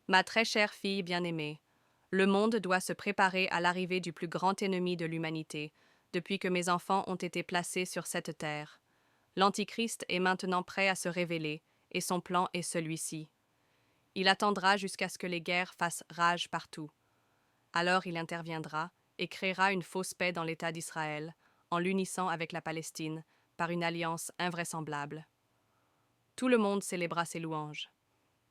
Ma très chère fille bien-aimée, le monde doit se préparer à l'arrivée du plus grand ennemi de l'humanité, depuis que mes enfants ont été placés sur cette terre. L'Antichrist est maintenant prêt à se révéler, et son plan est celui-ci. Il attendra jusqu'à ce que les guerres fassent rage partout. Alors il interviendra et créera une fausse paix dans l'État d'Israël, en l'unissant avec la Palestine, par une alliance invraisemblable. Tout le monde célébrera ses louanges.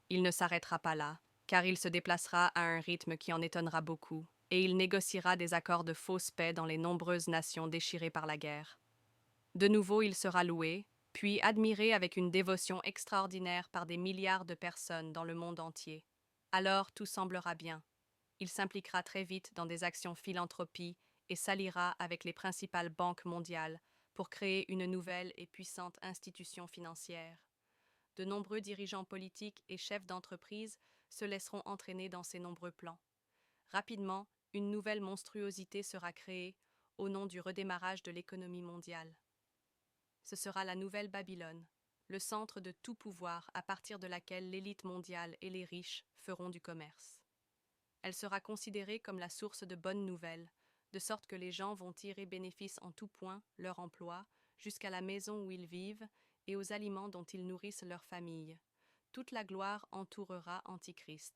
Il ne s'arrêtera pas là, car il se déplacera à un rythme qui en étonnera beaucoup, et il négociera des accords de fausse paix dans les nombreuses nations déchirées par la guerre. De nouveau, il sera loué, puis admiré avec une dévotion extraordinaire par des milliards de personnes dans le monde entier. Alors tout semblera bien. Il s'impliquera très vite dans des actions philanthropie et s'alliera avec les principales banques mondiales pour créer une nouvelle et puissante institution financière. De nombreux dirigeants politiques et chefs d'entreprise se laisseront entraîner dans ces nombreux plans. Rapidement, une nouvelle monstruosité sera créée au nom du redémarrage de l'économie mondiale. Ce sera la nouvelle Babylone, le centre de tout pouvoir à partir de laquelle l'élite mondiale et les riches feront du commerce. Elle sera considérée comme la source de bonnes nouvelles, de sorte que les gens vont tirer bénéfice en tout point, leur emploi, jusqu'à la maison où ils vivent et aux aliments dont ils nourrissent leur famille. Toute la gloire entourera Antichrist.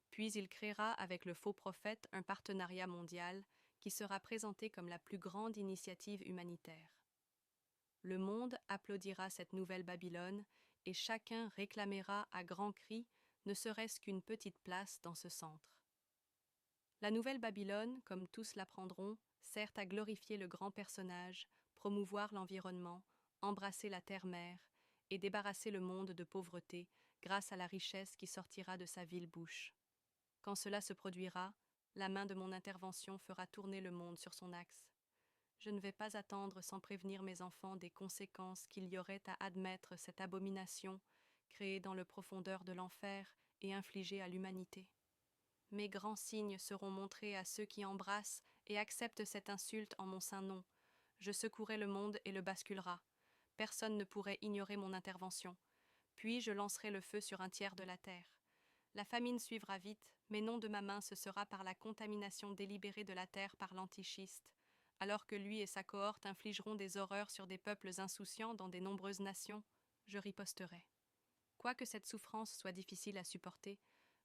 Puis il créera avec le faux prophète un partenariat mondial qui sera présenté comme la plus grande initiative humanitaire. Le monde applaudira cette nouvelle Babylone et chacun réclamera à grands cris ne serait-ce qu'une petite place dans ce centre. La nouvelle Babylone, comme tous l'apprendront, sert à glorifier le grand personnage, promouvoir l'environnement, embrasser la terre-mère et débarrasser le monde de pauvreté grâce à la richesse qui sortira de sa vile bouche. Quand cela se produira, la main de mon intervention fera tourner le monde sur son axe. Je ne vais pas attendre sans prévenir mes enfants des conséquences qu'il y aurait à admettre cette abomination créée dans le profondeur de l'enfer et infligée à l'humanité. Mes grands signes seront montrés à ceux qui embrassent et acceptent cette insulte en mon saint nom. Je secouerai le monde et le basculera. Personne ne pourrait ignorer mon intervention. Puis je lancerai le feu sur un tiers de la terre. La famine suivra vite, mais non de ma main ce sera par la contamination délibérée de la terre par l'antichiste, alors que lui et sa cohorte infligeront des horreurs sur des peuples insouciants dans des nombreuses nations, je riposterai. Quoique cette souffrance soit difficile à supporter,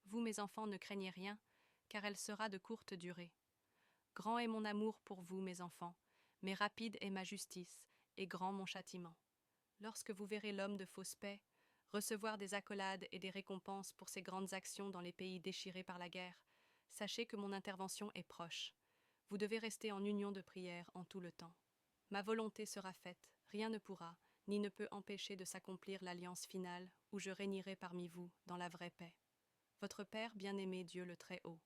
vous, mes enfants, ne craignez rien, car elle sera de courte durée. Grand est mon amour pour vous, mes enfants, mais rapide est ma justice, et grand mon châtiment. Lorsque vous verrez l'homme de fausse paix recevoir des accolades et des récompenses pour ses grandes actions dans les pays déchirés par la guerre, sachez que mon intervention est proche. Vous devez rester en union de prière en tout le temps. Ma volonté sera faite, rien ne pourra, ni ne peut empêcher de s'accomplir l'alliance finale où je régnerai parmi vous dans la vraie paix. Votre Père bien-aimé Dieu le Très-Haut.